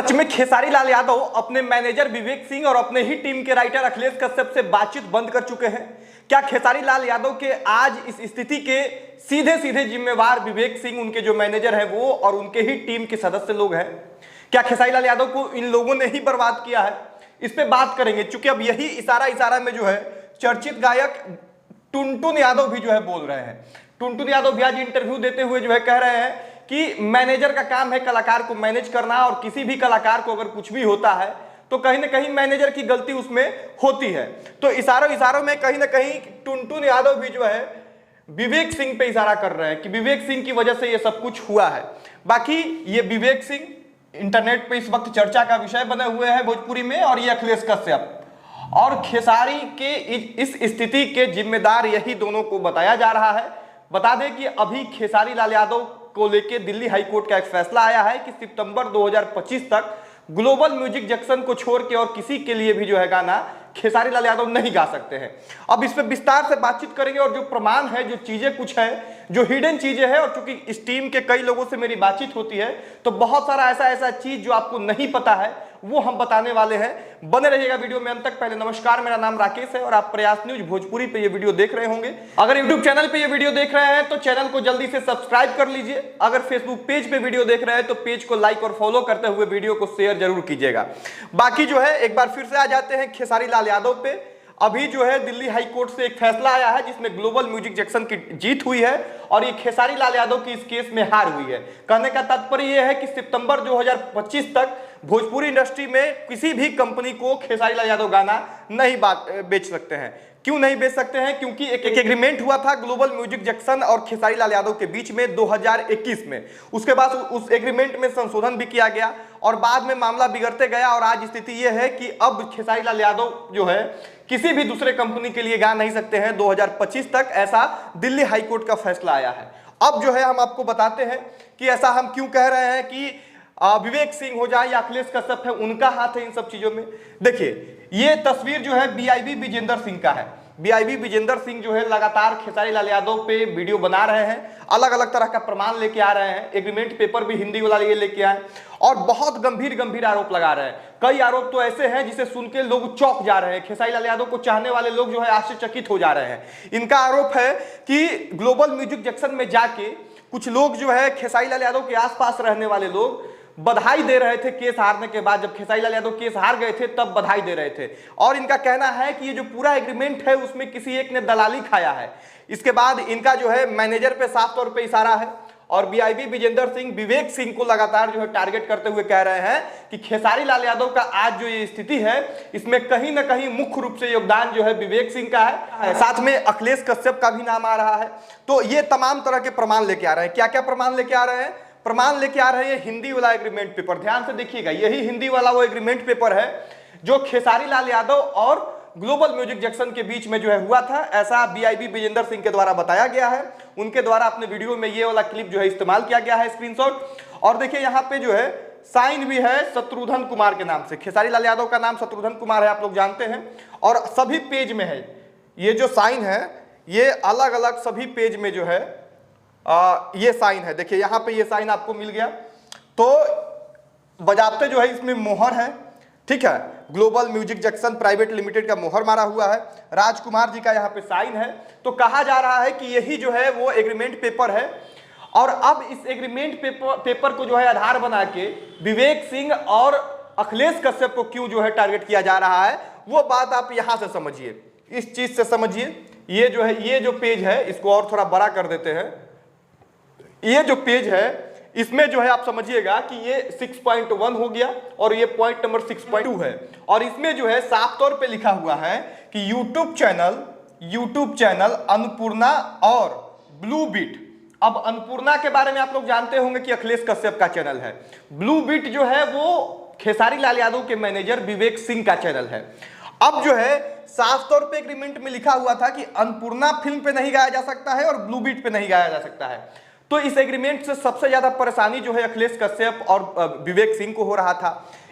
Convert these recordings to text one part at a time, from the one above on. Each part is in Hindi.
सच में खेसारी लाल यादव अपने मैनेजर विवेक सिंह और अपने ही टीम के राइटर अखिलेश कश्यप से बातचीत बंद कर चुके हैं। क्या खेसारी लाल यादव के आज इस स्थिति के सीधे सीधे जिम्मेवार विवेक सिंह, उनके जो मैनेजर हैं वो, और उनके ही टीम के सदस्य लोग हैं? क्या खेसारी लाल यादव को इन लोगों ने ही बर्बाद किया है? इस पे बात करेंगे, चूंकि अब यही इशारा में जो है चर्चित गायक टुनटुन यादव भी जो है बोल रहे हैं। टुनटुन यादव भी आज इंटरव्यू देते हुए जो है कह रहे हैं कि मैनेजर का काम है कलाकार को मैनेज करना, और किसी भी कलाकार को अगर कुछ भी होता है तो कहीं ना कहीं मैनेजर की गलती उसमें होती है। तो इशारों में कहीं ना कहीं टुनटुन यादव भी जो है विवेक सिंह पे इशारा कर रहे हैं कि विवेक सिंह की वजह से ये सब कुछ हुआ है। बाकी ये विवेक सिंह इंटरनेट पे इस वक्त चर्चा का विषय बने हुए हैं भोजपुरी में, और ये अखिलेश कश्यप और खेसारी के इस स्थिति के जिम्मेदार यही दोनों को बताया जा रहा है। बता दें कि अभी खेसारी लाल यादव को लेकर दिल्ली हाई कोर्ट का एक फैसला आया है कि सितंबर 2025 तक ग्लोबल म्यूजिक जंक्शन को छोड़ के और किसी के लिए भी जो है गाना खेसारी लाल यादव नहीं गा सकते हैं। अब इस पे विस्तार से बातचीत करेंगे, और जो प्रमाण है, जो चीजें कुछ है, जो हिडन चीजें हैं, और चूंकि इस टीम के कई लोगों से मेरी बातचीत होती है तो बहुत सारा ऐसा चीज जो आपको नहीं पता है वो हम बताने वाले हैं। बने रहिएगा वीडियो में अंत तक। पहले नमस्कार, मेरा नाम राकेश है और आप प्रयास न्यूज भोजपुरी पे ये वीडियो देख रहे होंगे। अगर यूट्यूब चैनल पे ये वीडियो देख रहे हैं तो चैनल को जल्दी से सब्सक्राइब कर लीजिए। अगर फेसबुक पेज पे वीडियो देख रहे हैं तो पेज को लाइक और फॉलो करते हुए वीडियो को शेयर जरूर कीजिएगा। बाकी जो है एक बार फिर से आ जाते हैं खेसारी लाल यादव पे। अभी जो है दिल्ली हाई कोर्ट से एक फैसला आया है जिसमें ग्लोबल म्यूजिक जंक्शन की जीत हुई है, और ये खेसारी लाल यादव की इस केस में हार हुई है। कहने का तात्पर्य यह है कि सितंबर 2025 तक भोजपुरी इंडस्ट्री में किसी भी कंपनी को खेसारी लाल यादव गाना नहीं बेच सकते हैं। क्यों नहीं बेच सकते हैं? क्योंकि एक एग्रीमेंट हुआ था ग्लोबल म्यूजिक जंक्शन और खेसारी लाल यादव के बीच में 2021 में। उसके बाद उस एग्रीमेंट में संशोधन भी किया गया और बाद में मामला बिगड़ते गया, और आज स्थिति यह है कि अब खेसारी लाल यादव जो है किसी भी दूसरे कंपनी के लिए गा नहीं सकते हैं 2025 तक। ऐसा दिल्ली हाई कोर्ट का फैसला आया है। अब जो है हम आपको बताते हैं कि ऐसा हम क्यों कह रहे हैं कि विवेक सिंह हो जाए या अखिलेश कश्यप है, उनका हाथ है इन सब चीजों में। देखिए, ये तस्वीर जो है बीआईबी विजेंद्र सिंह का है। बीआईबी विजेंद्र सिंह जो है लगातार खेसारी लाल यादव पे वीडियो बना रहे हैं, अलग अलग तरह का प्रमाण लेके आ रहे हैं। एग्रीमेंट पेपर भी हिंदी वाला ये लेके आए और बहुत गंभीर आरोप लगा रहे हैं। कई आरोप तो ऐसे हैं जिसे सुन के लोग चौंक जा रहे हैं। खेसारी लाल यादव को चाहने वाले लोग जो है आश्चर्यचकित हो जा रहे हैं। इनका आरोप है कि ग्लोबल म्यूजिक जंक्शन में जाके कुछ लोग जो है खेसारी लाल यादव के आसपास रहने वाले लोग बधाई दे रहे थे केस हारने के बाद। जब खेसारी लाल यादव केस हार गए थे तब बधाई दे रहे थे, और इनका कहना है कि ये जो पूरा एग्रीमेंट है उसमें किसी एक ने दलाली खाया है। इसके बाद इनका जो है मैनेजर पे साफ तौर पे इशारा है, और बीआईबी विजेंद्र सिंह विवेक सिंह को लगातार जो है टारगेट करते हुए कह रहे हैं कि खेसारी लाल यादव का आज जो ये स्थिति है इसमें कहीं ना कहीं मुख्य रूप से योगदान जो है विवेक सिंह का है। साथ में अखिलेश कश्यप का भी नाम आ रहा है। तो ये तमाम तरह के प्रमाण लेके आ रहे हैं। क्या क्या प्रमाण लेके आ रहे हैं? प्रमाण लेके आ रहे हैं हिंदी वाला एग्रीमेंट पेपर। ध्यान से देखिएगा, यही हिंदी वाला वो एग्रीमेंट पेपर है जो खेसारी लाल यादव और ग्लोबल म्यूजिक जंक्शन के बीच में जो है हुआ था। ऐसा बीआईबी विजेंद्र सिंह के द्वारा बताया गया है। उनके द्वारा अपने वीडियो में ये वाला क्लिप जो है इस्तेमाल किया गया है, स्क्रीनशॉट। और देखिए यहाँ पे जो है साइन भी है शत्रुघ्न कुमार के नाम से। खेसारी लाल यादव का नाम शत्रुघ्न कुमार है, आप लोग जानते हैं, और सभी पेज में है। ये जो साइन है ये अलग अलग सभी पेज में जो है ये साइन है। देखिए यहाँ पे ये साइन आपको मिल गया। तो बजाबते जो है इसमें मोहर है, ठीक है, global music junction private limited का मोहर मारा हुआ है। राजकुमार जी का यहाँ पे साइन है। तो कहा जा रहा है कि यही जो है वो एग्रीमेंट पेपर है, और अब इस एग्रीमेंट पेपर को जो है आधार बना के विवेक सिंह और अखिलेश कश्यप को क्यों जो है टारगेट किया जा रहा है, वो बात आप यहां से समझिए, इस चीज से समझिए। ये जो है, ये जो पेज है इसको और थोड़ा बड़ा कर देते हैं। ये जो पेज है इसमें जो है आप समझिएगा कि ये 6.1 हो गया, और ये पॉइंट नंबर 6.2 है। और इसमें जो है साफ तौर पे लिखा हुआ है कि यूट्यूब चैनल अन्नपूर्णा और ब्लू बीट। अब अन्नपूर्णा के बारे में आप लोग जानते होंगे कि अखिलेश कश्यप का चैनल है। ब्लू बीट जो है वो खेसारी लाल यादव के मैनेजर विवेक सिंह का चैनल है। अब जो है साफ तौर पे एग्रीमेंट में लिखा हुआ था कि अन्नपूर्णा फिल्म पे नहीं गाया जा सकता है और ब्लू बीट पे नहीं गाया जा सकता है। तो इस एग्रीमेंट से सबसे ज्यादा परेशानी जो है अखिलेश कश्यप और विवेक सिंह को हो रहा था।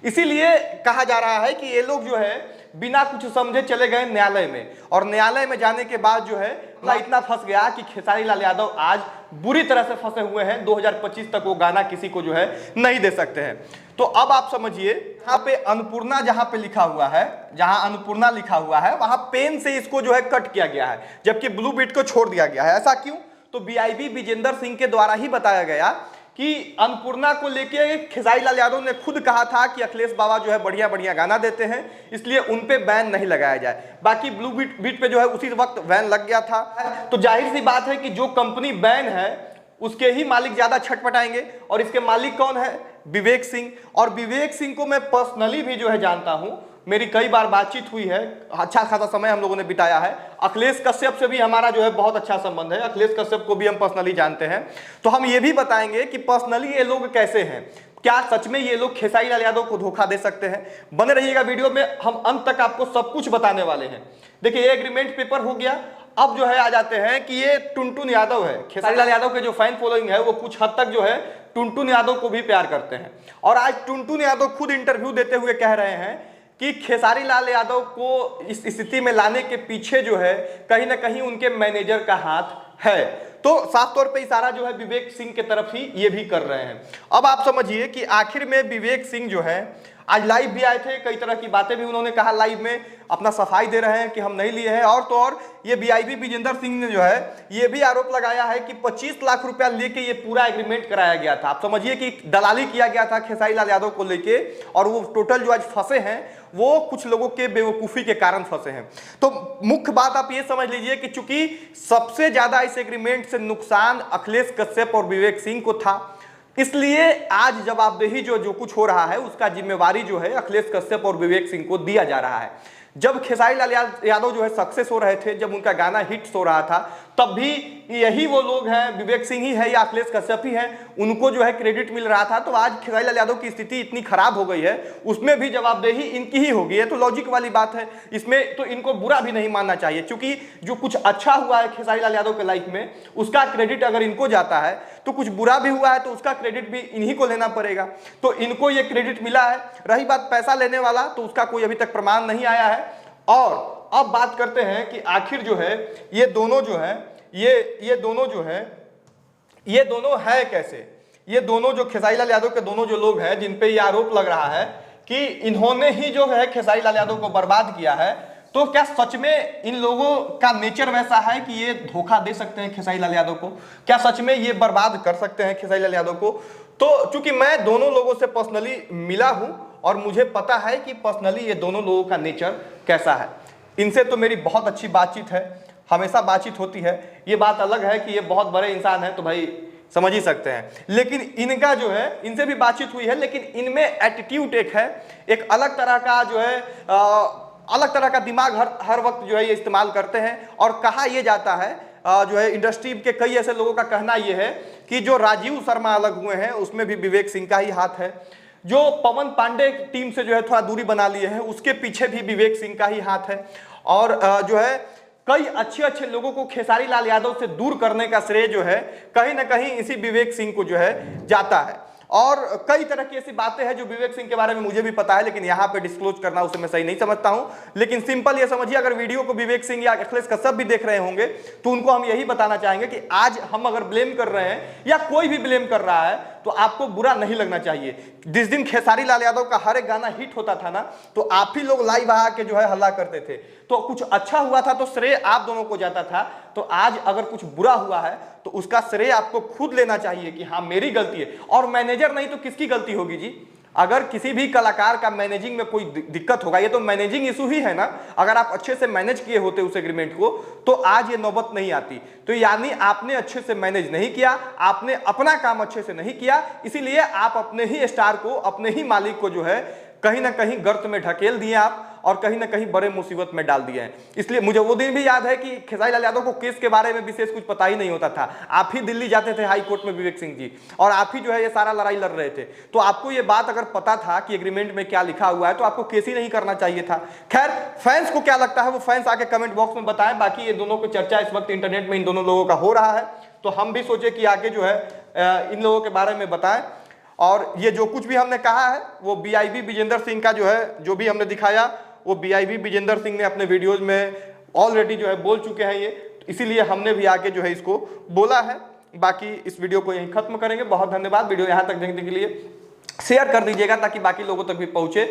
इसीलिए कहा जा रहा है कि ये लोग जो है बिना कुछ समझे चले गए न्यायालय में, और न्यायालय में जाने के बाद जो है इतना फंस गया कि खेसारी लाल यादव आज बुरी तरह से फंसे हुए हैं। 2025 तक वो गाना किसी को जो है नहीं दे सकते हैं। तो अब आप समझिए, यहाँ पे अन्नपूर्णा जहां पे लिखा हुआ है, जहां अन्नपूर्णा लिखा हुआ है वहां पेन से इसको जो है कट किया गया है, जबकि ब्लू बिट को छोड़ दिया गया है। ऐसा क्यों? तो बीआईबी विजेंदर सिंह के द्वारा ही बताया गया कि अन्नपूर्णा को लेके खेसारी लाल यादव ने खुद कहा था कि अखिलेश बाबा जो है बढ़िया बढ़िया गाना देते हैं, इसलिए उन पे बैन नहीं लगाया जाए। बाकी ब्लू बीट पे जो है उसी वक्त बैन लग गया था। तो जाहिर सी बात है कि जो कंपनी बैन है उसके ही मालिक ज्यादा छटपटाएंगे, और इसके मालिक कौन है? विवेक सिंह। और विवेक सिंह को मैं पर्सनली भी जो है जानता हूं, मेरी कई बार बातचीत हुई है, अच्छा खासा समय हम लोगों ने बिताया है। अखिलेश कश्यप से भी हमारा जो है बहुत अच्छा संबंध है, अखिलेश कश्यप को भी हम पर्सनली जानते हैं। तो हम ये भी बताएंगे कि पर्सनली ये लोग कैसे हैं, क्या सच में ये लोग खेसारी लाल यादव को धोखा दे सकते हैं। बने रहिएगा वीडियो में, हम अंत तक आपको सब कुछ बताने वाले हैं। देखिए, ये एग्रीमेंट पेपर हो गया। अब जो है आ जाते हैं कि ये टुनटुन यादव है, खेसारी लाल यादव के जो फैन फॉलोइंग है वो कुछ हद तक जो है टुनटुन यादव को भी प्यार करते हैं। और आज टुनटुन यादव खुद इंटरव्यू देते हुए कह रहे हैं कि खेसारी लाल यादव को इस स्थिति में लाने के पीछे जो है कहीं ना कहीं उनके मैनेजर का हाथ है। तो साफ तौर पे इशारा जो है विवेक सिंह के तरफ ही ये भी कर रहे हैं। अब आप समझिए कि आखिर में विवेक सिंह जो है आज लाइव भी आए थे, कई तरह की बातें भी उन्होंने कहा लाइव में, अपना सफाई दे रहे हैं कि हम नहीं लिए हैं। और तो और ये बीआईबी विजेंदर सिंह ने जो है ये भी आरोप लगाया है कि 25 लाख रुपया लेके ये पूरा एग्रीमेंट कराया गया था। आप समझिए कि दलाली किया गया था खेसारी लाल यादव को लेके, और वो टोटल जो आज फंसे हैं वो कुछ लोगों के बेवकूफी के कारण फंसे हैं। तो मुख्य बात आप ये समझ लीजिए कि चूंकि सबसे ज्यादा इस एग्रीमेंट से नुकसान अखिलेश कश्यप और विवेक सिंह को था, इसलिए आज जवाबदेही जो कुछ हो रहा है उसका जिम्मेवारी जो है अखिलेश कश्यप और विवेक सिंह को दिया जा रहा है। जब खेसारी लाल यादव जो है सक्सेस हो रहे थे, जब उनका गाना हिट्स हो रहा था, तब भी यही वो लोग हैं, विवेक सिंह ही है या अखिलेश कश्यप ही हैं, उनको जो है क्रेडिट मिल रहा था। तो आज खेसारी लाल यादव की स्थिति इतनी खराब हो गई है, उसमें भी जवाबदेही इनकी ही होगी। ये तो लॉजिक वाली बात है, इसमें तो इनको बुरा भी नहीं मानना चाहिए, क्योंकि जो कुछ अच्छा हुआ है खेसारी लाल यादव के लाइफ में उसका क्रेडिट अगर इनको जाता है, तो कुछ बुरा भी हुआ है तो उसका क्रेडिट भी इन्हीं को लेना पड़ेगा। तो इनको ये क्रेडिट मिला है। रही बात पैसा लेने वाला, तो उसका कोई अभी तक प्रमाण नहीं आया है। और अब बात करते हैं कि आखिर जो है ये दोनों जो है ये दोनों है कैसे। ये दोनों जो खेसारी लाल यादव के दोनों जो लोग हैं जिन पे ये आरोप लग रहा है कि इन्होंने ही जो है खेसारी लाल यादव को बर्बाद किया है, तो क्या सच में इन लोगों का नेचर वैसा है कि ये धोखा दे सकते हैं खेसारी लाल यादव को? क्या सच में ये बर्बाद कर सकते हैं खेसारी लाल यादव को? तो चूंकि मैं दोनों लोगों से पर्सनली मिला हूं और मुझे पता है कि पर्सनली ये दोनों लोगों का नेचर कैसा है। इनसे तो मेरी बहुत अच्छी बातचीत है, हमेशा बातचीत होती है। ये बात अलग है कि ये बहुत बड़े इंसान है, तो भाई समझ ही सकते हैं, लेकिन इनका जो है, इनसे भी बातचीत हुई है, लेकिन इनमें एटीट्यूड एक है, एक अलग तरह का जो है अलग तरह का दिमाग हर वक्त जो है ये इस्तेमाल करते हैं। और कहा यह जाता है जो है इंडस्ट्री के कई ऐसे लोगों का कहना यह है कि जो राजीव शर्मा अलग हुए हैं उसमें भी विवेक सिंह का ही हाथ है, जो पवन पांडे टीम से जो है थोड़ा दूरी बना लिए हैं उसके पीछे भी विवेक सिंह का ही हाथ है, और जो है कई अच्छे लोगों को खेसारी लाल यादव से दूर करने का श्रेय जो है कहीं ना कहीं इसी विवेक सिंह को जो है जाता है। और कई तरह की ऐसी बातें हैं जो विवेक सिंह के बारे में मुझे भी पता है, लेकिन यहाँ पे डिस्क्लोज करना उसे मैं सही नहीं समझता हूं। लेकिन सिंपल ये समझिए, अगर वीडियो को विवेक सिंह या अखिलेश कश्यप भी देख रहे होंगे तो उनको हम यही बताना चाहेंगे कि आज हम अगर ब्लेम कर रहे हैं या कोई भी ब्लेम कर रहा है तो आपको बुरा नहीं लगना चाहिए। जिस दिन खेसारी लाल यादव का हर एक गाना हिट होता था ना, तो आप ही लोग लाइव आके जो है हल्ला करते थे, तो कुछ अच्छा हुआ था तो श्रेय आप दोनों को जाता था। तो आज अगर कुछ बुरा हुआ है तो उसका श्रेय आपको खुद लेना चाहिए कि हाँ मेरी गलती है। और मैनेजर नहीं तो किसकी गलती होगी जी? अगर किसी भी कलाकार का मैनेजिंग में कोई दिक्कत होगा, ये तो मैनेजिंग इशू ही है ना। अगर आप अच्छे से मैनेज किए होते उस एग्रीमेंट को तो आज ये नौबत नहीं आती। तो यानी आपने अच्छे से मैनेज नहीं किया, आपने अपना काम अच्छे से नहीं किया, इसीलिए आप अपने ही स्टार को, अपने ही मालिक को जो है कहीं ना कहीं गर्त में ढकेल दिए आप, और कहीं ना कहीं बड़े मुसीबत में डाल दिए हैं। इसलिए मुझे वो दिन भी याद है कि खेसारी लाल यादव को केस के बारे में विशेष कुछ पता ही नहीं होता था। आप ही दिल्ली जाते थे हाई कोर्ट में विवेक सिंह जी, और आप ही जो है ये सारा लड़ाई लड़ रहे थे। तो आपको ये बात अगर पता था कि एग्रीमेंट में क्या लिखा हुआ है तो आपको केस ही नहीं करना चाहिए था। खैर, फैंस को क्या लगता है वो फैंस आके कमेंट बॉक्स में बताएं। बाकी ये दोनों की चर्चा इस वक्त इंटरनेट में इन दोनों लोगों का हो रहा है, तो हम भी सोचे कि आगे जो है इन लोगों के बारे में बताएं। और ये जो कुछ भी हमने कहा है वो बीआईबी विजेंदर सिंह का जो है, जो भी हमने दिखाया वो बीआईबी विजेंदर सिंह ने अपने वीडियोज में ऑलरेडी जो है बोल चुके हैं ये, इसीलिए हमने भी आके जो है इसको बोला है। बाकी इस वीडियो को यहीं खत्म करेंगे। बहुत धन्यवाद वीडियो यहाँ तक देखने के लिए। शेयर कर दीजिएगा ताकि बाकी लोगों तक भी पहुंचे।